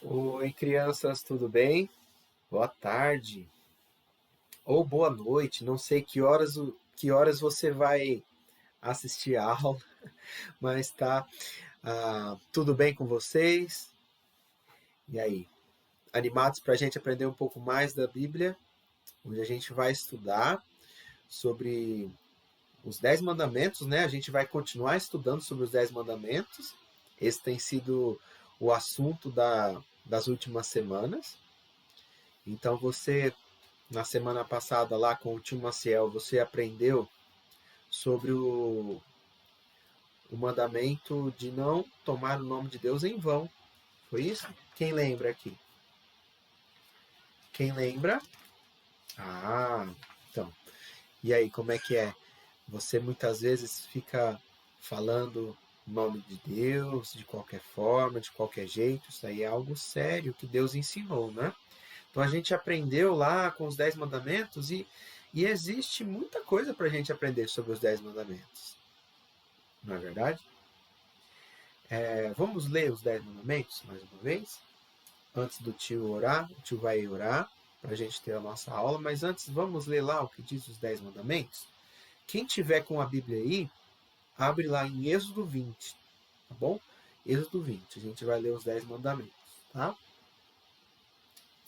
Oi, crianças, tudo bem? Boa tarde ou boa noite. Não sei que horas você vai assistir a aula, mas tá tudo bem com vocês? E aí, animados para a gente aprender um pouco mais da Bíblia, onde a gente vai estudar sobre os 10 mandamentos, né? A gente vai continuar estudando sobre os 10 mandamentos. Esse tem sido o assunto das últimas semanas. Então você na semana passada lá com o tio Maciel, você aprendeu sobre o mandamento de não tomar o nome de Deus em vão. Foi isso? Quem lembra aqui? Quem lembra? Ah, então. E aí, como é que é? Você muitas vezes fica falando o nome de Deus de qualquer forma, de qualquer jeito. Isso aí é algo sério que Deus ensinou, né? Então a gente aprendeu lá com os 10 mandamentos e existe muita coisa para a gente aprender sobre os 10 mandamentos. Não é verdade? Vamos ler os 10 mandamentos mais uma vez? Antes do tio orar, o tio vai orar para a gente ter a nossa aula, mas antes vamos ler lá o que diz os 10 mandamentos? Quem tiver com a Bíblia aí, abre lá em Êxodo 20, tá bom? Êxodo 20, a gente vai ler os 10 mandamentos, tá?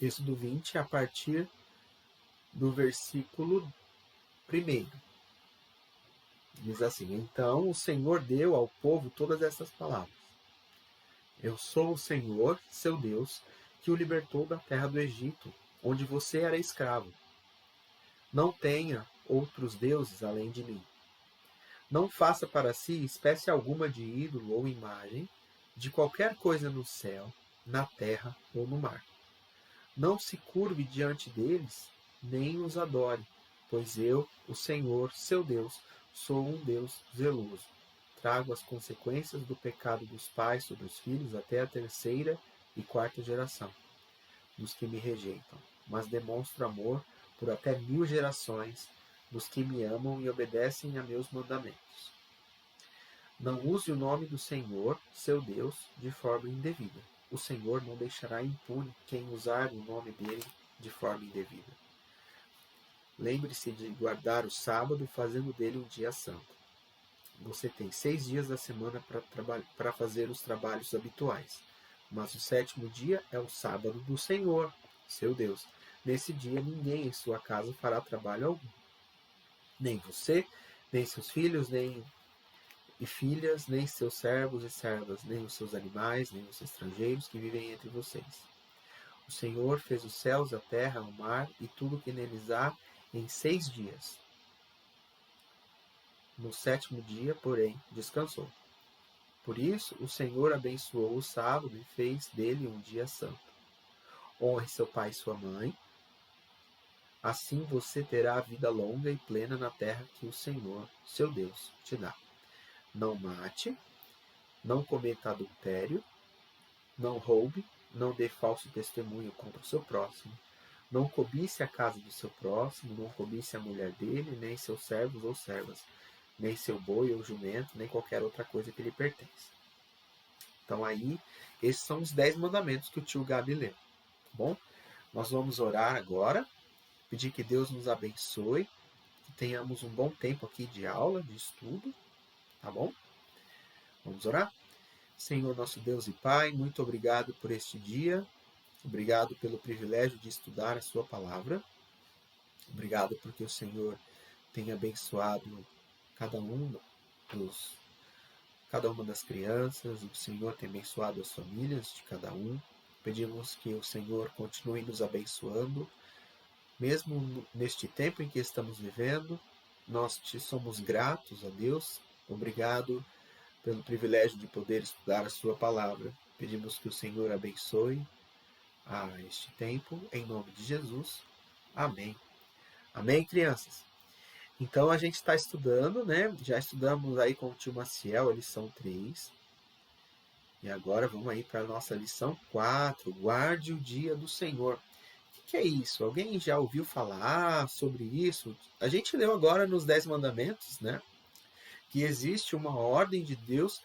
Êxodo 20, a partir do versículo 1. Diz assim: Então o Senhor deu ao povo todas essas palavras. Eu sou o Senhor, seu Deus, que o libertou da terra do Egito, onde você era escravo. Não tenha outros deuses além de mim. Não faça para si espécie alguma de ídolo ou imagem de qualquer coisa no céu, na terra ou no mar. Não se curve diante deles, nem os adore, pois eu, o Senhor, seu Deus, sou um Deus zeloso. Trago as consequências do pecado dos pais sobre os filhos até a terceira e quarta geração dos que me rejeitam, mas demonstro amor por até 1000 gerações dos que me amam e obedecem a meus mandamentos. Não use o nome do Senhor, seu Deus, de forma indevida. O Senhor não deixará impune quem usar o nome dele de forma indevida. Lembre-se de guardar o sábado, fazendo dele um dia santo. Você tem 6 dias da semana para fazer os trabalhos habituais, mas o sétimo dia é o sábado do Senhor, seu Deus. Nesse dia ninguém em sua casa fará trabalho algum. Nem você, nem seus filhos, nem filhas, nem seus servos e servas, nem os seus animais, nem os estrangeiros que vivem entre vocês. O Senhor fez os céus, a terra, o mar e tudo o que neles há em 6 dias. No sétimo dia, porém, descansou. Por isso, o Senhor abençoou o sábado e fez dele um dia santo. Honre seu pai e sua mãe. Assim você terá a vida longa e plena na terra que o Senhor, seu Deus, te dá. Não mate, não cometa adultério, não roube, não dê falso testemunho contra o seu próximo, não cobice a casa do seu próximo, não cobice a mulher dele, nem seus servos ou servas, nem seu boi ou jumento, nem qualquer outra coisa que lhe pertence. Então aí, esses são os 10 mandamentos que o tio Gabi leu, tá bom? Nós vamos orar agora, pedir que Deus nos abençoe, que tenhamos um bom tempo aqui de aula, de estudo, tá bom? Vamos orar? Senhor nosso Deus e Pai, muito obrigado por este dia, obrigado pelo privilégio de estudar a sua palavra, obrigado porque o Senhor tem abençoado cada cada uma das crianças, o Senhor tem abençoado as famílias de cada um. Pedimos que o Senhor continue nos abençoando, mesmo neste tempo em que estamos vivendo. Nós te somos gratos a Deus. Obrigado pelo privilégio de poder estudar a sua palavra. Pedimos que o Senhor abençoe a este tempo, em nome de Jesus. Amém. Amém, crianças? Então a gente está estudando, né? Já estudamos aí com o tio Maciel a lição 3. E agora vamos aí para a nossa lição 4. Guarde o dia do Senhor. O que é isso? Alguém já ouviu falar sobre isso? A gente leu agora nos 10 mandamentos, né? Que existe uma ordem de Deus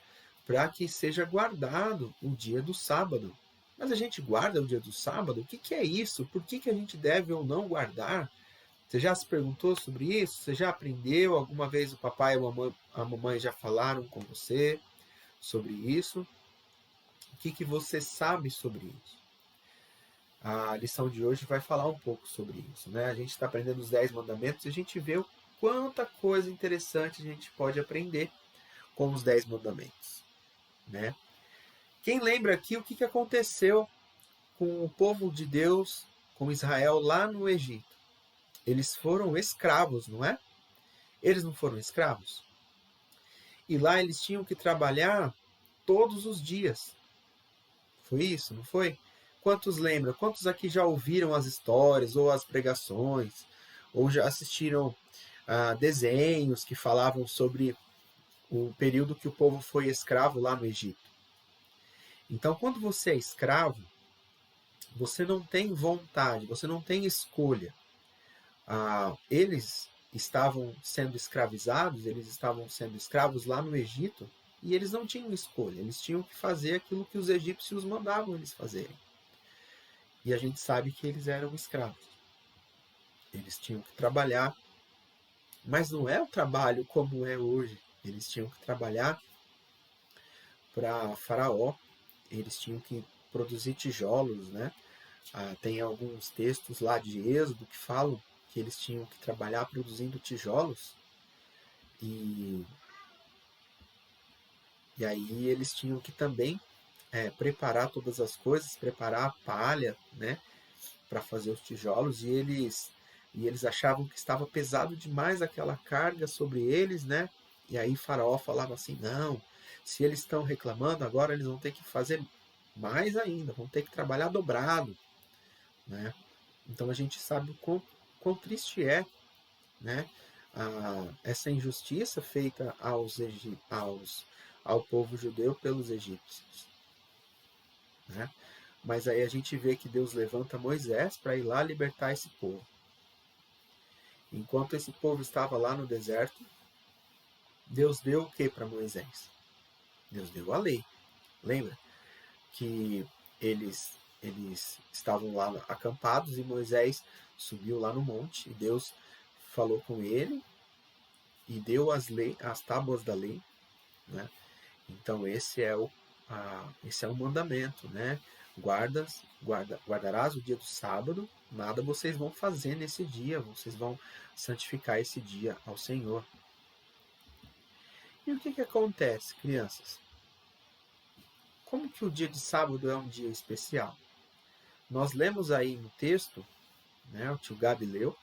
para que seja guardado o dia do sábado. Mas a gente guarda o dia do sábado? O que é isso? Por que a gente deve ou não guardar? Você já se perguntou sobre isso? Você já aprendeu? Alguma vez o papai ou a mamãe já falaram com você sobre isso? O que você sabe sobre isso? A lição de hoje vai falar um pouco sobre isso, né? A gente está aprendendo os 10 mandamentos e a gente vê o quanta coisa interessante a gente pode aprender com os 10 mandamentos, né? Quem lembra aqui o que aconteceu com o povo de Deus, com Israel lá no Egito? Eles foram escravos, não é? Eles não foram escravos? E lá eles tinham que trabalhar todos os dias. Foi isso, não foi? Quantos lembram? Quantos aqui já ouviram as histórias ou as pregações? Ou já assistiram desenhos que falavam sobre o período que o povo foi escravo lá no Egito? Então, quando você é escravo, você não tem vontade, você não tem escolha. Eles estavam sendo escravizados, eles estavam sendo escravos lá no Egito, e eles não tinham escolha, eles tinham que fazer aquilo que os egípcios mandavam eles fazerem. E a gente sabe que eles eram escravos. Eles tinham que trabalhar, mas não é o trabalho como é hoje. Eles tinham que trabalhar para Faraó, eles tinham que produzir tijolos, né? Tem alguns textos lá de Êxodo que falam que eles tinham que trabalhar produzindo tijolos e aí eles tinham que também preparar todas as coisas, preparar a palha, né, para fazer os tijolos, e eles achavam que estava pesado demais aquela carga sobre eles, né? E aí Faraó falava assim: não, se eles estão reclamando, agora eles vão ter que fazer mais ainda, vão ter que trabalhar dobrado, né? Então a gente sabe o quão triste é, né? Essa injustiça feita ao povo judeu pelos egípcios, né? Mas aí a gente vê que Deus levanta Moisés para ir lá libertar esse povo. Enquanto esse povo estava lá no deserto, Deus deu o que para Moisés? Deus deu a lei. Lembra que eles estavam lá acampados e Moisés subiu lá no monte e Deus falou com ele e deu as tábuas da lei, né? Então esse é o mandamento, né? Guardarás o dia do sábado, nada vocês vão fazer nesse dia, vocês vão santificar esse dia ao Senhor. E o que acontece, crianças? Como que o dia de sábado é um dia especial? Nós lemos aí no texto, né, o tio Gabi leu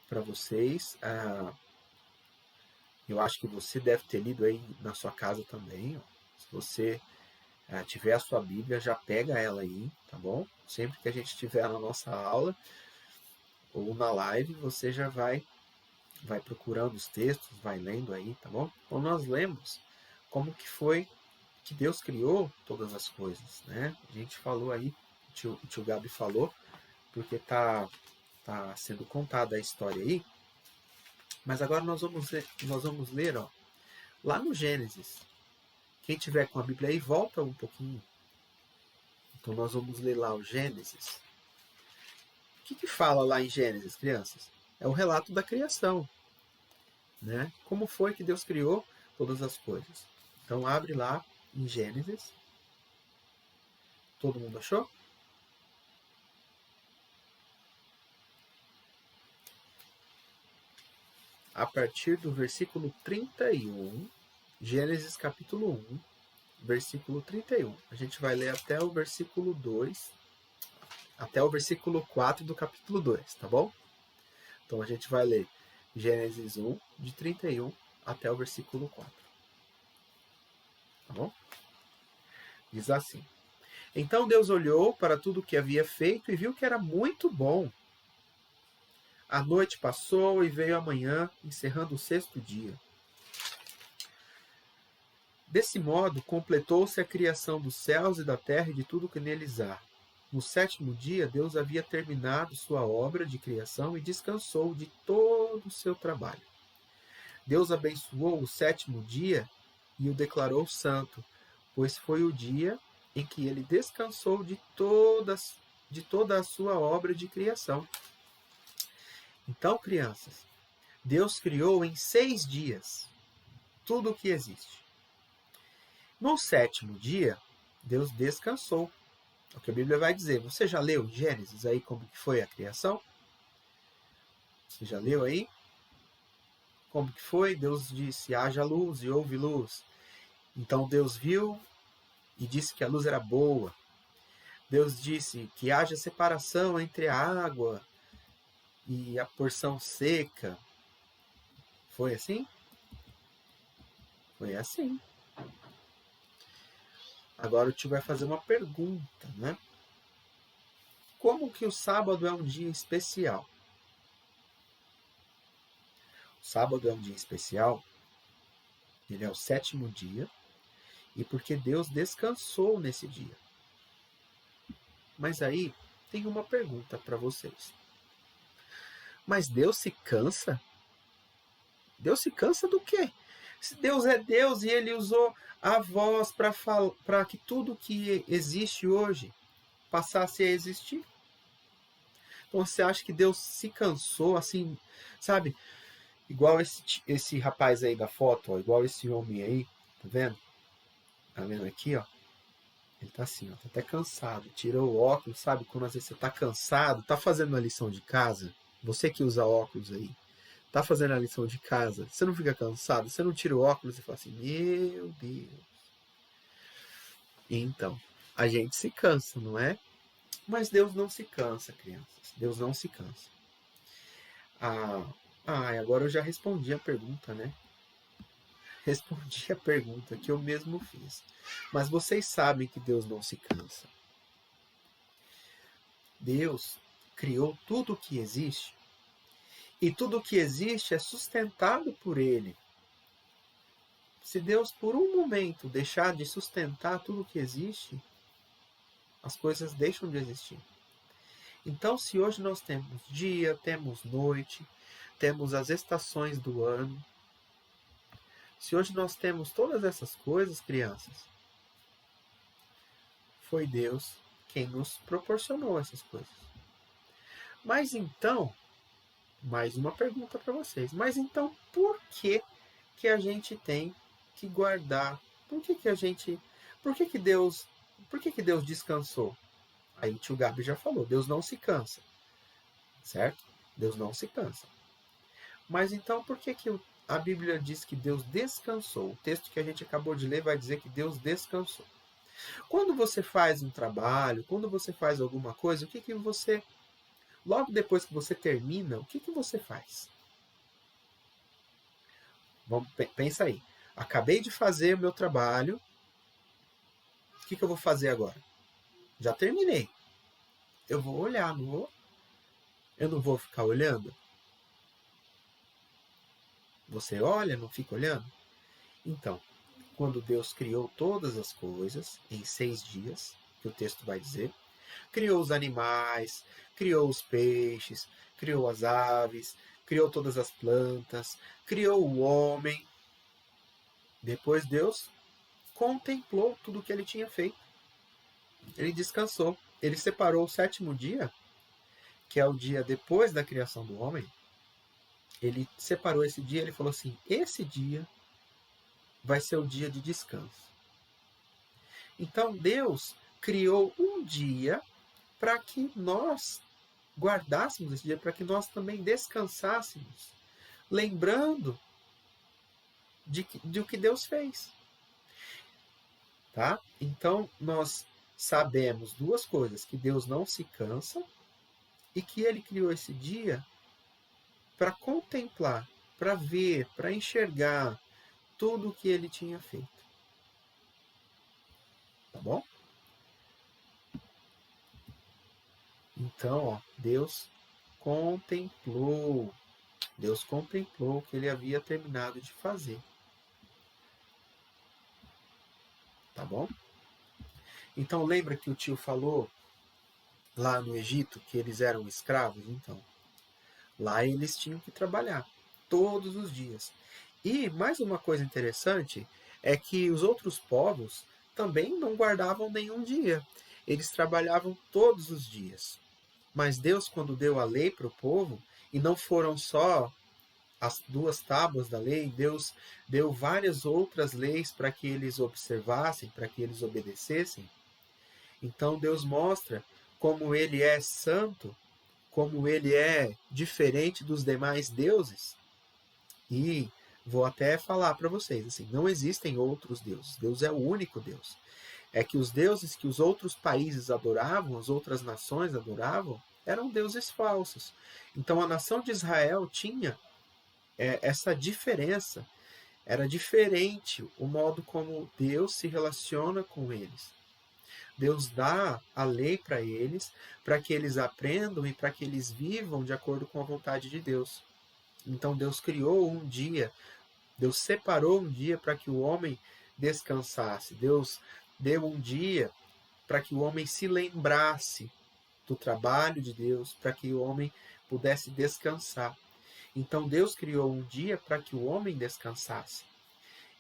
para vocês, eu acho que você deve ter lido aí na sua casa também, ó. Se você tiver a sua Bíblia, já pega ela aí, tá bom? Sempre que a gente estiver na nossa aula ou na live, você já vai procurando os textos, vai lendo aí, tá bom? Então nós lemos como que foi que Deus criou todas as coisas, né? A gente falou aí, o tio Gabi falou, porque tá sendo contada a história aí. Mas agora nós vamos ler, ó, lá no Gênesis. Quem tiver com a Bíblia aí, volta um pouquinho. Então nós vamos ler lá o Gênesis. O que fala lá em Gênesis, crianças? É o relato da criação, né? Como foi que Deus criou todas as coisas. Então abre lá em Gênesis. Todo mundo achou? A partir do versículo 31, Gênesis capítulo 1, versículo 31. A gente vai ler até o versículo 2, até o versículo 4 do capítulo 2, tá bom? Então a gente vai ler Gênesis 1, de 31 até o versículo 4. Tá bom? Diz assim: Então Deus olhou para tudo o que havia feito e viu que era muito bom. A noite passou e veio a manhã, encerrando o sexto dia. Desse modo, completou-se a criação dos céus e da terra e de tudo que neles há. No sétimo dia, Deus havia terminado sua obra de criação e descansou de todo o seu trabalho. Deus abençoou o sétimo dia e o declarou santo, pois foi o dia em que ele descansou de toda a sua obra de criação. Então, crianças, Deus criou em 6 dias tudo o que existe. No 7º dia, Deus descansou. É o que a Bíblia vai dizer. Você já leu Gênesis aí como que foi a criação? Você já leu aí? Como que foi? Deus disse, haja luz e houve luz. Então Deus viu e disse que a luz era boa. Deus disse que haja separação entre a água e a porção seca. Foi assim? Foi assim. Agora o tio vai fazer uma pergunta, né? Como que o sábado é um dia especial? O sábado é um dia especial, ele é o 7º dia, e porque Deus descansou nesse dia. Mas aí tem uma pergunta para vocês. Mas Deus se cansa? Deus se cansa do quê? Se Deus é Deus e ele usou a voz para que tudo que existe hoje passasse a existir. Então você acha que Deus se cansou assim, sabe? Igual esse rapaz aí da foto, ó, igual esse homem aí, tá vendo? Tá vendo aqui, ó? Ele tá assim, ó, tá até cansado. Tirou o óculos, sabe? Quando às vezes você tá cansado, tá fazendo a lição de casa, você que usa óculos aí, tá fazendo a lição de casa, você não fica cansado, você não tira o óculos e fala assim, meu Deus. Então, a gente se cansa, não é? Mas Deus não se cansa, crianças. Deus não se cansa. Agora eu já respondi a pergunta, né? Respondi a pergunta que eu mesmo fiz. Mas vocês sabem que Deus não se cansa. Deus criou tudo o que existe e tudo o que existe é sustentado por Ele. Se Deus, por um momento, deixar de sustentar tudo o que existe, as coisas deixam de existir. Então, se hoje nós temos dia, temos noite, temos as estações do ano, se hoje nós temos todas essas coisas, crianças, foi Deus quem nos proporcionou essas coisas. Mas então, mais uma pergunta para vocês. Mas então, por que a gente tem que guardar? Por que Deus descansou? Aí o tio Gabi já falou, Deus não se cansa. Certo? Deus não se cansa. Mas então, por que a Bíblia diz que Deus descansou? O texto que a gente acabou de ler vai dizer que Deus descansou. Quando você faz um trabalho, quando você faz alguma coisa, logo depois que você termina, o que você faz? Pensa aí. Acabei de fazer o meu trabalho, o que eu vou fazer agora? Já terminei. Eu vou olhar, não vou? Eu não vou ficar olhando? Você olha, não fica olhando? Então, quando Deus criou todas as coisas em 6 dias, que o texto vai dizer, criou os animais, criou os peixes, criou as aves, criou todas as plantas, criou o homem. Depois Deus contemplou tudo o que ele tinha feito. Ele descansou. Ele separou o 7º dia, que é o dia depois da criação do homem. Ele separou esse dia, ele falou assim, esse dia vai ser o dia de descanso. Então Deus criou um dia para que nós guardássemos esse dia, para que nós também descansássemos, lembrando de o que Deus fez. Tá? Então nós sabemos 2 coisas, que Deus não se cansa e que ele criou esse dia para contemplar, para ver, para enxergar tudo o que ele tinha feito. Tá bom? Então, ó, Deus contemplou o que ele havia terminado de fazer. Tá bom? Então, lembra que o tio falou lá no Egito que eles eram escravos? Então, lá eles tinham que trabalhar todos os dias. E mais uma coisa interessante é que os outros povos também não guardavam nenhum dia. Eles trabalhavam todos os dias. Mas Deus, quando deu a lei para o povo, e não foram só as 2 tábuas da lei, Deus deu várias outras leis para que eles observassem, para que eles obedecessem. Então Deus mostra como ele é santo, como ele é diferente dos demais deuses. E vou até falar para vocês, assim, não existem outros deuses. Deus é o único Deus. É que os deuses que os outros países adoravam, as outras nações adoravam, eram deuses falsos. Então a nação de Israel tinha essa diferença. Era diferente o modo como Deus se relaciona com eles. Deus dá a lei para que eles aprendam e para que eles vivam de acordo com a vontade de Deus. Então Deus criou um dia, Deus separou um dia para que o homem descansasse. Deus deu um dia para que o homem se lembrasse do trabalho de Deus, para que o homem pudesse descansar. Então Deus criou um dia para que o homem descansasse.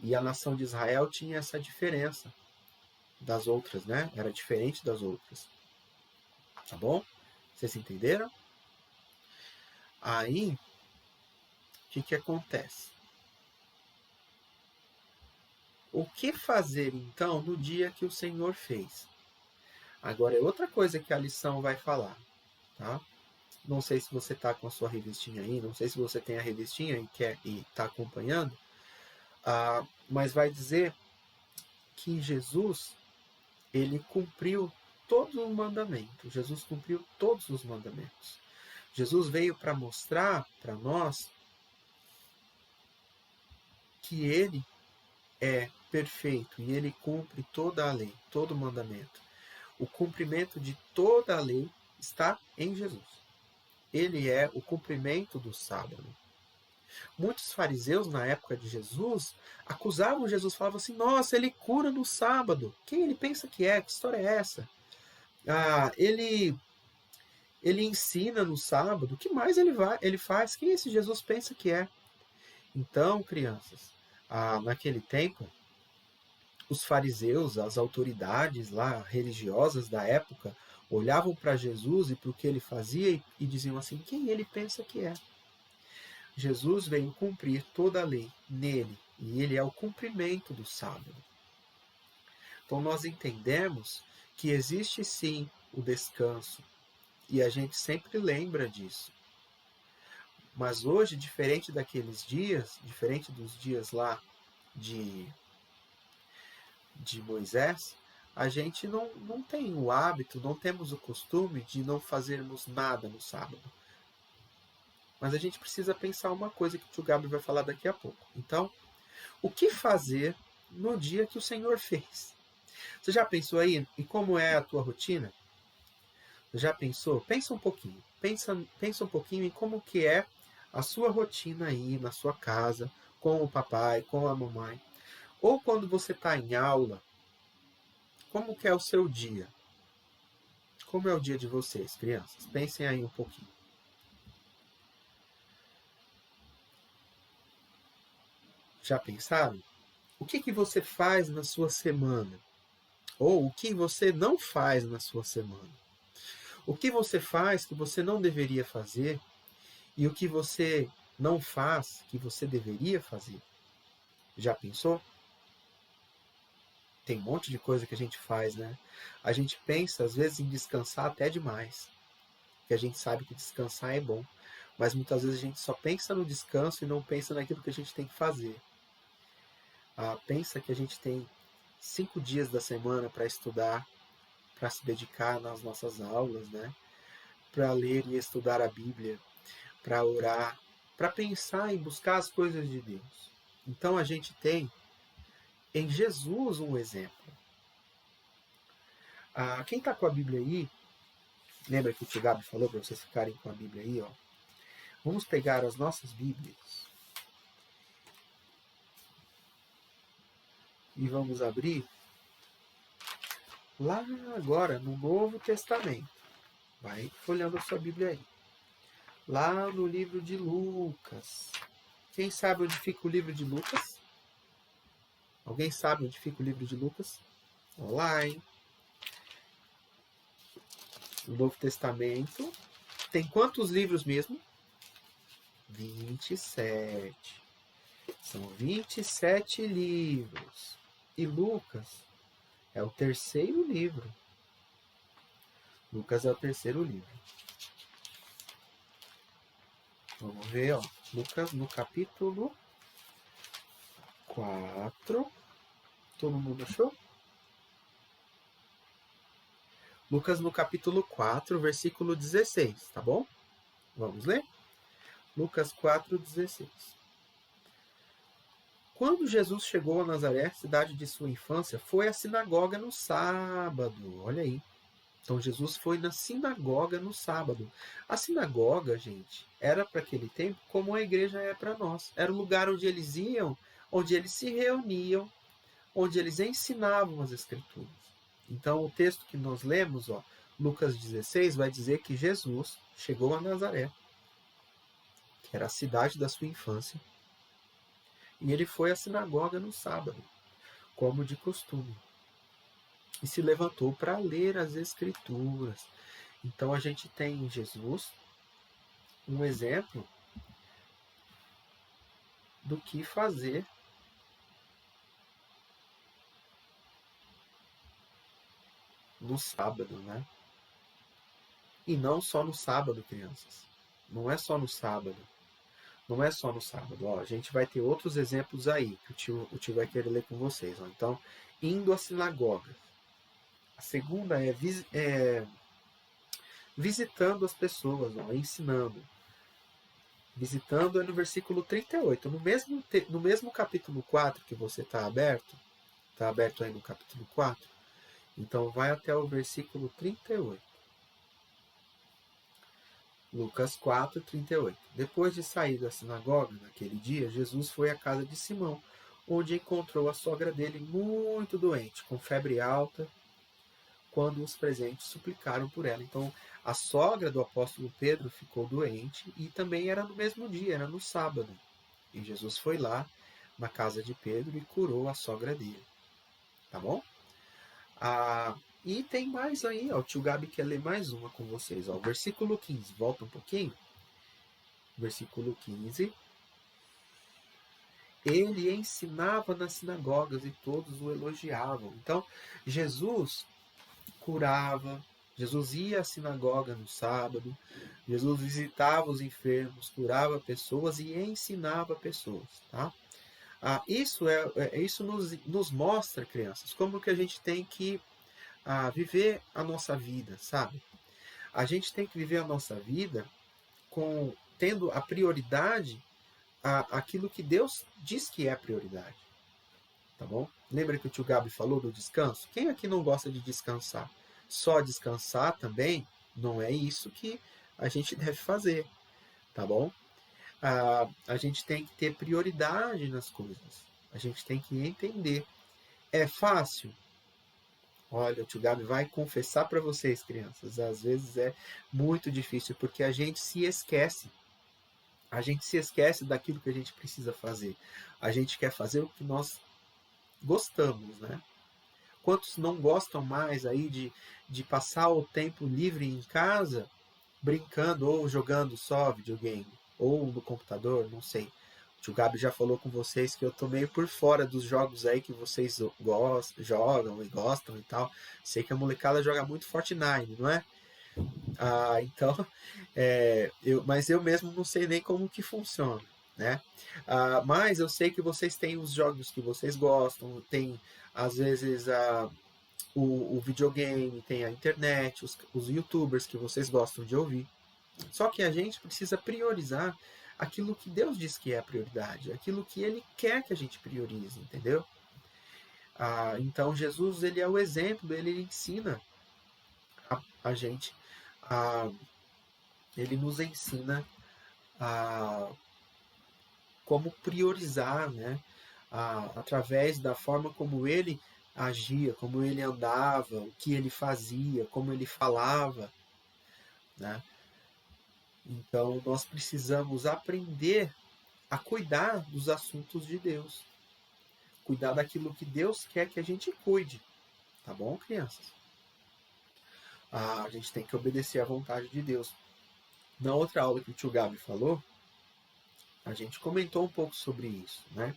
E a nação de Israel tinha essa diferença das outras, né? Era diferente das outras. Tá bom? Vocês entenderam? Aí, o que acontece? O que fazer, então, no dia que o Senhor fez? Agora, é outra coisa que a lição vai falar, tá? Não sei se você está com a sua revistinha aí, não sei se você tem a revistinha e está acompanhando, mas vai dizer que Jesus, ele cumpriu todos os mandamentos. Jesus cumpriu todos os mandamentos. Jesus veio para mostrar para nós que ele é perfeito e ele cumpre toda a lei, todo o mandamento. O cumprimento de toda a lei está em Jesus. Ele é o cumprimento do sábado. Muitos fariseus, na época de Jesus, acusavam Jesus, falavam assim, nossa, ele cura no sábado. Quem ele pensa que é? Que história é essa? Ele ensina no sábado. O que mais ele faz? Quem esse Jesus pensa que é? Então, crianças, naquele tempo, os fariseus, as autoridades lá religiosas da época, olhavam para Jesus e para o que ele fazia e diziam assim, quem ele pensa que é? Jesus veio cumprir toda a lei nele, e ele é o cumprimento do sábado. Então nós entendemos que existe sim o descanso, e a gente sempre lembra disso. Mas hoje, diferente daqueles dias, diferente dos dias lá de Moisés, a gente não tem o hábito, não temos o costume de não fazermos nada no sábado. Mas a gente precisa pensar uma coisa que o tio Gabriel vai falar daqui a pouco. Então, o que fazer no dia que o Senhor fez? Você já pensou aí em como é a tua rotina? Já pensou? Pensa um pouquinho. Pensa um pouquinho em como que é a sua rotina aí na sua casa, com o papai, com a mamãe. Ou quando você está em aula, como que é o seu dia? Como é o dia de vocês, crianças? Pensem aí um pouquinho. Já pensaram? O que você faz na sua semana? Ou o que você não faz na sua semana? O que você faz que você não deveria fazer e o que você não faz que você deveria fazer? Já pensou? Tem um monte de coisa que a gente faz, né? A gente pensa, às vezes, em descansar até demais. Porque a gente sabe que descansar é bom. Mas muitas vezes a gente só pensa no descanso e não pensa naquilo que a gente tem que fazer. Pensa que a gente tem 5 dias da semana para estudar, para se dedicar nas nossas aulas, né? Para ler e estudar a Bíblia, para orar, para pensar em buscar as coisas de Deus. Então a gente tem em Jesus um exemplo. Quem está com a Bíblia aí, lembra que o tio Gabi falou para vocês ficarem com a Bíblia aí, ó. Vamos pegar as nossas Bíblias e vamos abrir lá agora no Novo Testamento. Vai folhando a sua Bíblia aí. Lá no livro de Lucas. Quem sabe onde fica o livro de Lucas? Alguém sabe onde fica o livro de Lucas? Vamos lá, hein? O Novo Testamento tem quantos livros mesmo? 27. São 27 livros. E Lucas é o terceiro livro. Lucas é o terceiro livro. Vamos ver, ó. Lucas no capítulo 4. Todo mundo achou? Lucas no capítulo 4, versículo 16, tá bom? Vamos ler? Lucas 4, 16. Quando Jesus chegou a Nazaré, cidade de sua infância, foi à sinagoga no sábado. Olha aí. Então Jesus foi na sinagoga no sábado. A sinagoga, gente, era para aquele tempo como a igreja é para nós. Era o lugar onde eles iam, onde eles se reuniam, onde eles ensinavam as escrituras. Então o texto que nós lemos, ó, Lucas 16, vai dizer que Jesus chegou a Nazaré, que era a cidade da sua infância, e ele foi à sinagoga no sábado, como de costume, e se levantou para ler as escrituras. Então a gente tem em Jesus um exemplo do que fazer no sábado, né? E não só no sábado, crianças. Não é só no sábado. Não é só no sábado. Ó, a gente vai ter outros exemplos aí que o tio vai querer ler com vocês. Ó. Então, indo à sinagoga. A segunda é visitando as pessoas, ó, ensinando. Visitando é no versículo 38. No mesmo capítulo 4 que você está aberto aí no capítulo 4, então vai até o versículo 38. Lucas 4, 38. Depois de sair da sinagoga, naquele dia, Jesus foi à casa de Simão, onde encontrou a sogra dele muito doente, com febre alta, quando os presentes suplicaram por ela. Então, a sogra do apóstolo Pedro ficou doente e também era no mesmo dia, era no sábado. E Jesus foi lá na casa de Pedro e curou a sogra dele. Tá bom? E tem mais aí, ó, o tio Gabi quer ler mais uma com vocês. Ó, versículo 15, volta um pouquinho. Versículo 15. Ele ensinava nas sinagogas e todos o elogiavam. Então, Jesus curava, Jesus ia à sinagoga no sábado, Jesus visitava os enfermos, curava pessoas e ensinava pessoas. Tá? Isso nos mostra, crianças, como que a gente tem que viver a nossa vida, sabe? A gente tem que viver a nossa vida tendo a prioridade aquilo que Deus diz que é a prioridade. Tá bom? Lembra que o tio Gabi falou do descanso? Quem aqui não gosta de descansar? Só descansar também não é isso que a gente deve fazer, tá bom? A gente tem que ter prioridade nas coisas. A gente tem que entender. É fácil? Olha, o tio Gabi vai confessar para vocês, crianças, às vezes é muito difícil, porque a gente se esquece. A gente se esquece daquilo que a gente precisa fazer. A gente quer fazer o que nós gostamos, né? Quantos não gostam mais aí de passar o tempo livre em casa, brincando ou jogando só videogame, ou no computador, não sei. O tio Gabi já falou com vocês que eu tô meio por fora dos jogos aí que vocês jogam e gostam e tal. Sei que a molecada joga muito Fortnite, não é? Então, mas eu mesmo não sei nem como que funciona, né? Mas eu sei que vocês têm os jogos que vocês gostam, tem às vezes o videogame, tem a internet, os youtubers que vocês gostam de ouvir. Só que a gente precisa priorizar aquilo que Deus diz que é a prioridade, aquilo que Ele quer que a gente priorize, entendeu? Então Jesus, ele é o exemplo, ele ensina a gente, ele nos ensina a como priorizar, né? Através da forma como ele agia, como ele andava, o que ele fazia, como ele falava, né? Então nós precisamos aprender a cuidar dos assuntos de Deus, cuidar daquilo que Deus quer que a gente cuide. Tá bom, crianças? A gente tem que obedecer à vontade de Deus. Na outra aula que o tio Gabi falou, a gente comentou um pouco sobre isso, né?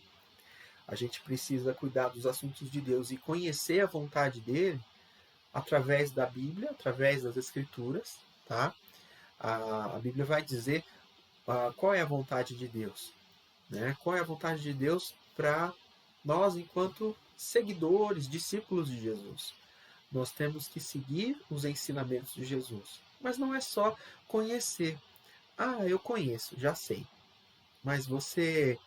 A gente precisa cuidar dos assuntos de Deus e conhecer a vontade dele através da Bíblia, através das Escrituras, tá? A Bíblia vai dizer qual é a vontade de Deus, né? Qual é a vontade de Deus para nós enquanto seguidores, discípulos de Jesus. Nós temos que seguir os ensinamentos de Jesus. Mas não é só conhecer. Eu conheço, já sei. Mas você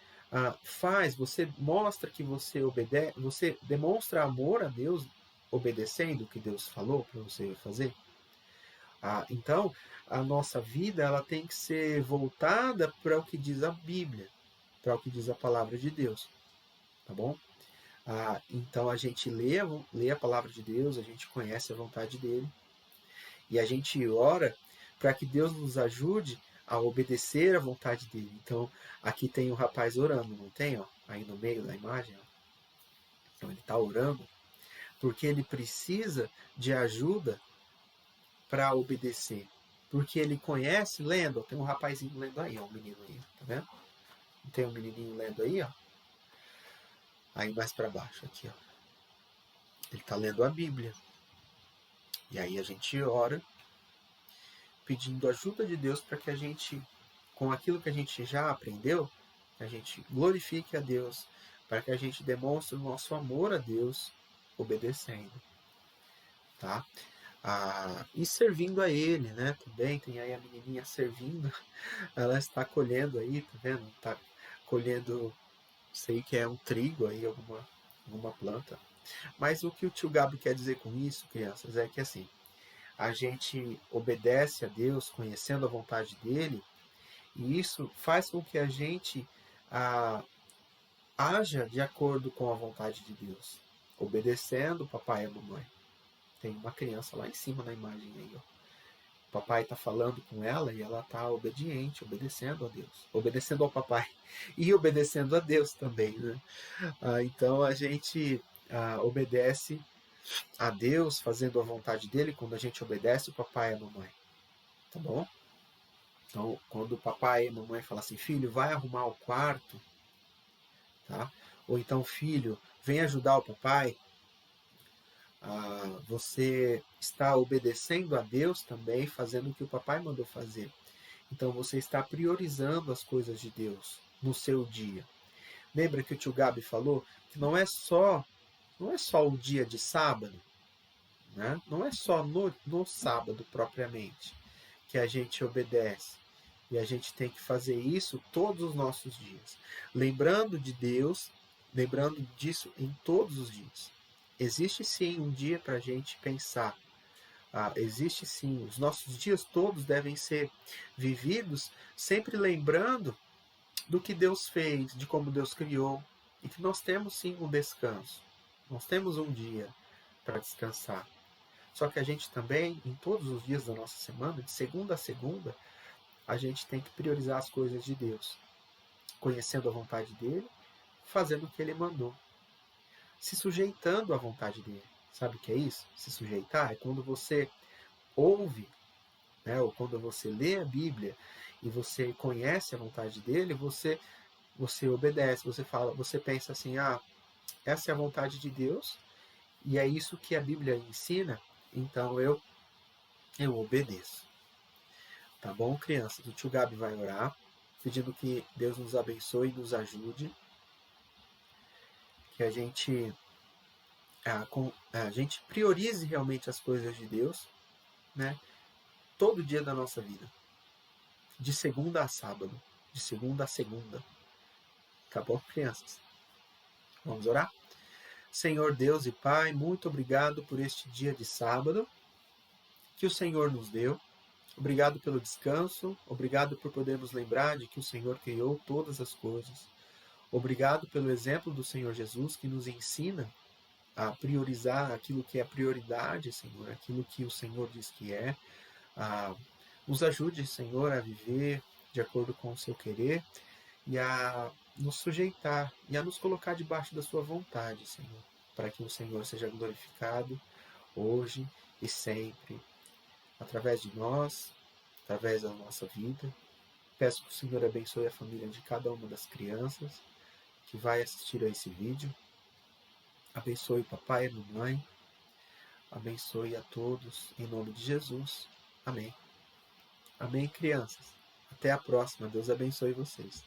você mostra que você obedece, você demonstra amor a Deus obedecendo o que Deus falou para você fazer. Então, a nossa vida ela tem que ser voltada para o que diz a Bíblia, para o que diz a palavra de Deus, tá bom? Então a gente lê a palavra de Deus, a gente conhece a vontade dele e a gente ora para que Deus nos ajude a obedecer à vontade dele. Então, aqui tem o rapaz orando, não tem? Ó, aí no meio da imagem. Ó. Então, ele está orando porque ele precisa de ajuda para obedecer. Porque ele conhece, lendo, ó, tem um rapazinho lendo aí, ó, um menino aí, tá vendo? Tem um menininho lendo aí, ó. Aí mais para baixo, aqui, ó. Ele está lendo a Bíblia. E aí a gente ora pedindo ajuda de Deus para que a gente, com aquilo que a gente já aprendeu, a gente glorifique a Deus, para que a gente demonstre o nosso amor a Deus obedecendo, tá? E servindo a Ele, né? Também tem aí a menininha servindo, ela está colhendo aí, tá vendo? Está colhendo, sei que é um trigo aí, alguma planta. Mas o que o tio Gabi quer dizer com isso, crianças, é que assim, a gente obedece a Deus conhecendo a vontade dele, e isso faz com que a gente haja de acordo com a vontade de Deus, obedecendo o papai e a mamãe. Tem uma criança lá em cima na imagem aí, ó. O papai está falando com ela e ela está obediente, obedecendo a Deus, obedecendo ao papai e obedecendo a Deus também, né? Então a gente obedece a Deus fazendo a vontade dele quando a gente obedece o papai e a mamãe, tá bom? Então, quando o papai e a mamãe falam assim, filho, vai arrumar o quarto, tá? Ou então, filho, vem ajudar o papai, você está obedecendo a Deus também, fazendo o que o papai mandou fazer. Então, você está priorizando as coisas de Deus no seu dia. Lembra que o tio Gabi falou que não é só o dia de sábado, né? Não é só no sábado propriamente que a gente obedece. E a gente tem que fazer isso todos os nossos dias. Lembrando de Deus, lembrando disso em todos os dias. Existe sim um dia para a gente pensar. Existe sim. Os nossos dias todos devem ser vividos sempre lembrando do que Deus fez, de como Deus criou. E que nós temos sim um descanso. Nós temos um dia para descansar. Só que a gente também, em todos os dias da nossa semana, de segunda a segunda, a gente tem que priorizar as coisas de Deus, conhecendo a vontade dele, fazendo o que ele mandou, se sujeitando à vontade dele. Sabe o que é isso? Se sujeitar é quando você ouve, né, ou quando você lê a Bíblia e você conhece a vontade dele, você obedece, você pensa assim, essa é a vontade de Deus e é isso que a Bíblia ensina, então eu obedeço. Tá bom, crianças? O tio Gabi vai orar, pedindo que Deus nos abençoe e nos ajude, que a gente priorize realmente as coisas de Deus, né? Todo dia da nossa vida, de segunda a sábado, de segunda a segunda. Tá bom, crianças? Vamos orar? Senhor Deus e Pai, muito obrigado por este dia de sábado que o Senhor nos deu. Obrigado pelo descanso, obrigado por podermos lembrar de que o Senhor criou todas as coisas. Obrigado pelo exemplo do Senhor Jesus que nos ensina a priorizar aquilo que é prioridade, Senhor, aquilo que o Senhor diz que é. Nos ajude, Senhor, a viver de acordo com o seu querer e a nos sujeitar e a nos colocar debaixo da sua vontade, Senhor, para que o Senhor seja glorificado hoje e sempre, através de nós, através da nossa vida. Peço que o Senhor abençoe a família de cada uma das crianças que vai assistir a esse vídeo. Abençoe o papai e a mamãe. Abençoe a todos, em nome de Jesus. Amém. Amém, crianças. Até a próxima. Deus abençoe vocês.